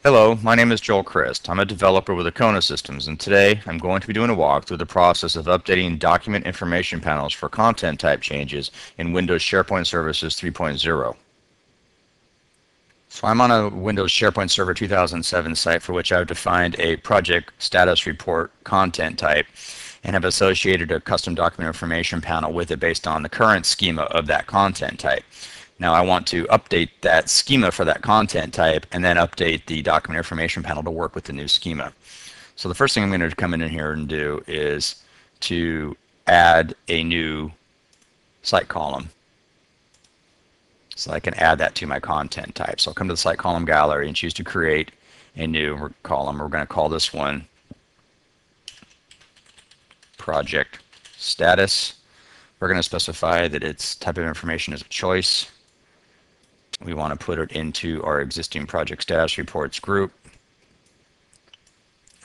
Hello, my name is Joel Christ. I'm a developer with Acona Systems, and today I'm going to be doing a walk through the process of updating document information panels for content type changes in Windows SharePoint Services 3.0. So I'm on a Windows SharePoint Server 2007 site for which I've defined a project status report content type and have associated a custom document information panel with it based on the current schema of that content type. Now I want to update that schema for that content type and then update the document information panel to work with the new schema. So the first thing I'm going to come in here and do is to add a new site column. So I can add that to my content type. So I'll come to the site column gallery and choose to create a new column. We're going to call this one project status. We're going to specify that its type of information is a choice. We want to put it into our existing project status reports group.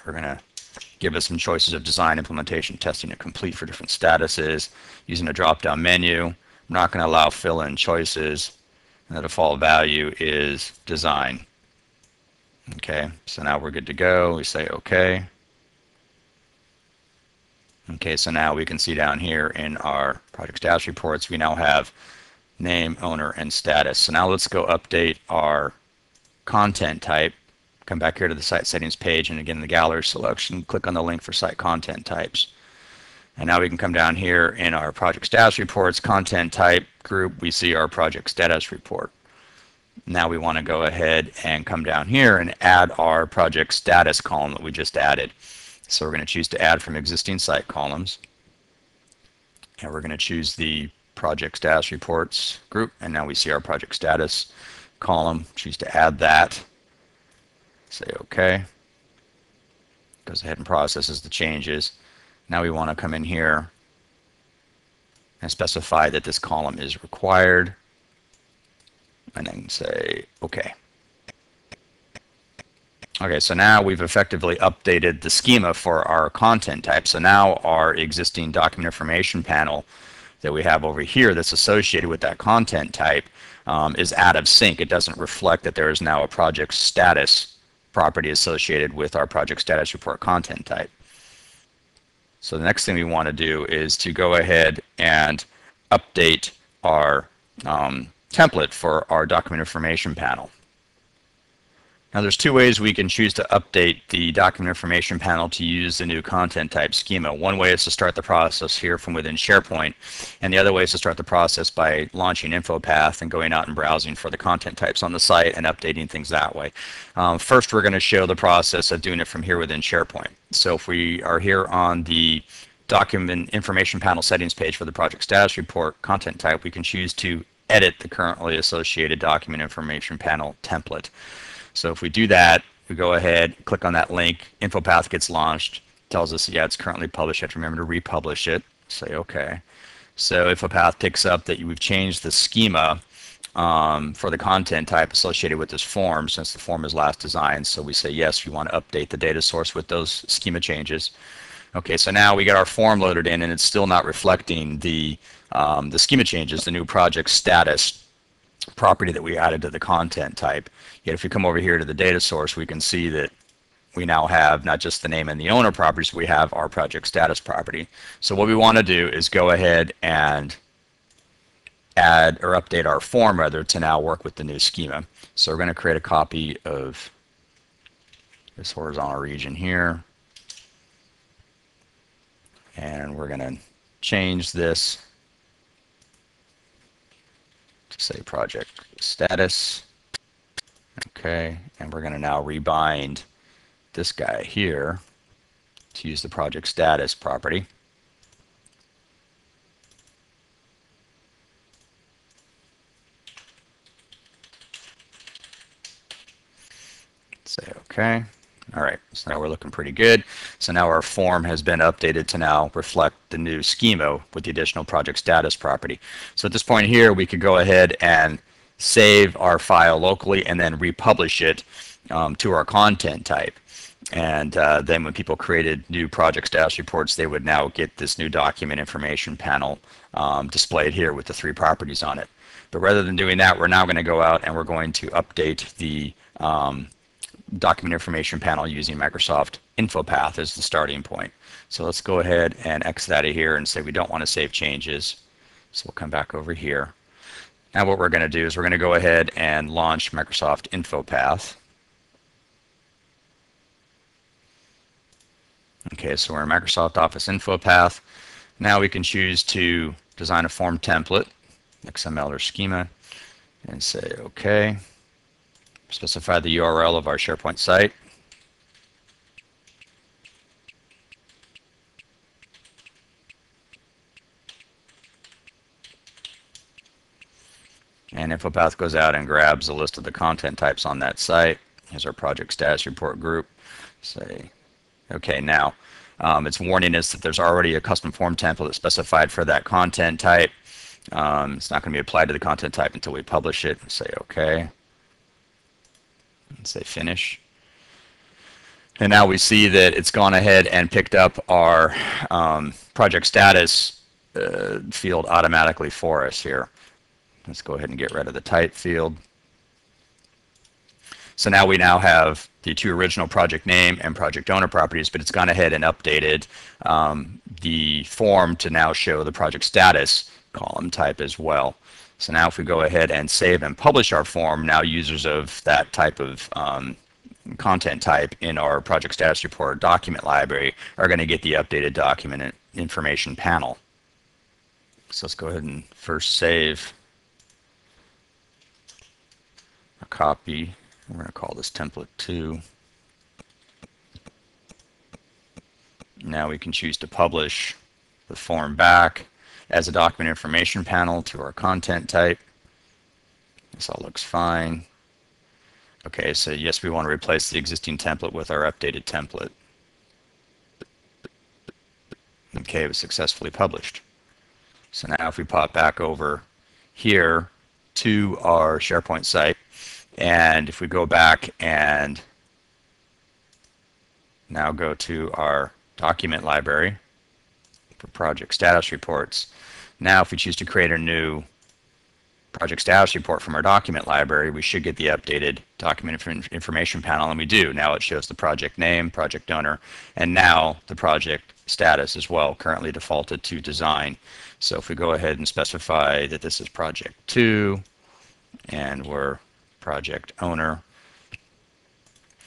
We're going to give us some choices of design, implementation, testing, and complete for different statuses using a drop-down menu. I'm not going to allow fill-in choices, and the default value is design. Okay, so now we're good to go. We say OK. Okay, so now we can see down here in our project status reports, we now have name, owner, and status. So now let's go update our content type. Come back here to the site settings page, and again in the gallery selection, click on the link for site content types. And now we can come down here in our project status reports content type group. We see our project status report. Now we want to go ahead and come down here and add our project status column that we just added. So we're going to choose to add from existing site columns, and we're going to choose the project status reports group, and now we see our project status column. Choose to add that. Say OK. Goes ahead and processes the changes. Now we want to come in here and specify that this column is required, and then say OK. Okay, so now we've effectively updated the schema for our content type. So now our existing document information panel that we have over here that's associated with that content type is out of sync. It doesn't reflect that there is now a project status property associated with our project status report content type. So the next thing we want to do is to go ahead and update our template for our document information panel. Now there's two ways we can choose to update the document information panel to use the new content type schema. One way is to start the process here from within SharePoint, and the other way is to start the process by launching InfoPath and going out and browsing for the content types on the site and updating things that way. First we're going to show the process of doing it from here within SharePoint. So if we are here on the document information panel settings page for the project status report content type, we can choose to edit the currently associated document information panel template. So if we do that, we go ahead, click on that link, InfoPath gets launched, tells us, yeah, it's currently published. You have to remember to republish it. Say OK. So InfoPath picks up that we've changed the schema for the content type associated with this form since the form is last designed. So we say, yes, we want to update the data source with those schema changes. OK, so now we got our form loaded in, and it's still not reflecting the schema changes, the new project status property that we added to the content type. Yet if we come over here to the data source, we can see that we now have not just the name and the owner properties, we have our project status property. So what we want to do is go ahead and add or update our form rather to now work with the new schema. So we're going to create a copy of this horizontal region here, and we're going to change this to say project status. Okay, and we're going to now rebind this guy here to use the project status property. Say OK. All right, so now we're looking pretty good. So now our form has been updated to now reflect the new schema with the additional project status property. So at this point here, we could go ahead and save our file locally and then republish it to our content type. And then when people created new project status reports, they would now get this new document information panel displayed here with the 3 properties on it. But rather than doing that, we're now going to go out and we're going to update the document information panel using Microsoft InfoPath as the starting point. So let's go ahead and exit out of here and say we don't want to save changes. So we'll come back over here. Now what we're going to do is we're going to go ahead and launch Microsoft InfoPath. Okay, so we're in Microsoft Office InfoPath. Now we can choose to design a form template, XML or schema, and say OK. Specify the URL of our SharePoint site. And InfoPath goes out and grabs a list of the content types on that site. Here's our project status report group. Say, OK, now it's warning us that there's already a custom form template specified for that content type. It's not going to be applied to the content type until we publish it. Say OK. And say finish. And now we see that it's gone ahead and picked up our project status field automatically for us here. Let's go ahead and get rid of the type field. So now we have the two original project name and project owner properties, but it's gone ahead and updated the form to now show the project status column type as well. So now if we go ahead and save and publish our form, now users of that type of content type in our project status report document library are going to get the updated document information panel. So let's go ahead and first save a copy. We're going to call this template 2. Now we can choose to publish the form back as a document information panel to our content type. This all looks fine. Okay, so yes, we want to replace the existing template with our updated template. Okay, it was successfully published. So now if we pop back over here to our SharePoint site, and if we go back and now go to our document library for project status reports, now if we choose to create a new project status report from our document library, we should get the updated document information panel, and we do. Now it shows the project name, project owner, and now the project status as well, currently defaulted to design. So if we go ahead and specify that this is project 2 and we're project owner,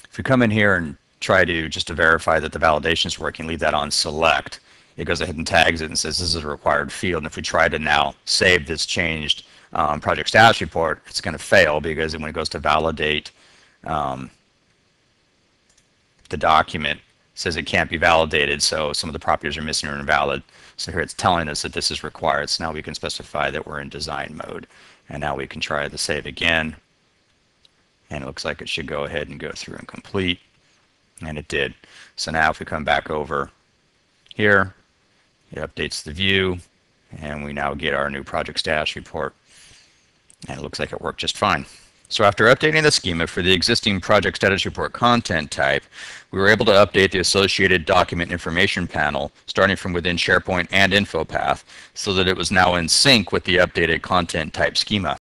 if we come in here and try to just to verify that the validation is working, leave that on select, it goes ahead and tags it and says this is a required field. And if we try to now save this changed project status report, it's going to fail because when it goes to validate the document, it says it can't be validated, so some of the properties are missing or invalid. So here it's telling us that this is required. So now we can specify that we're in design mode. And now we can try the save again. And it looks like it should go ahead and go through and complete. And it did. So now if we come back over here, it updates the view, and we now get our new project status report. And it looks like it worked just fine. So after updating the schema for the existing project status report content type, we were able to update the associated document information panel starting from within SharePoint and InfoPath so that it was now in sync with the updated content type schema.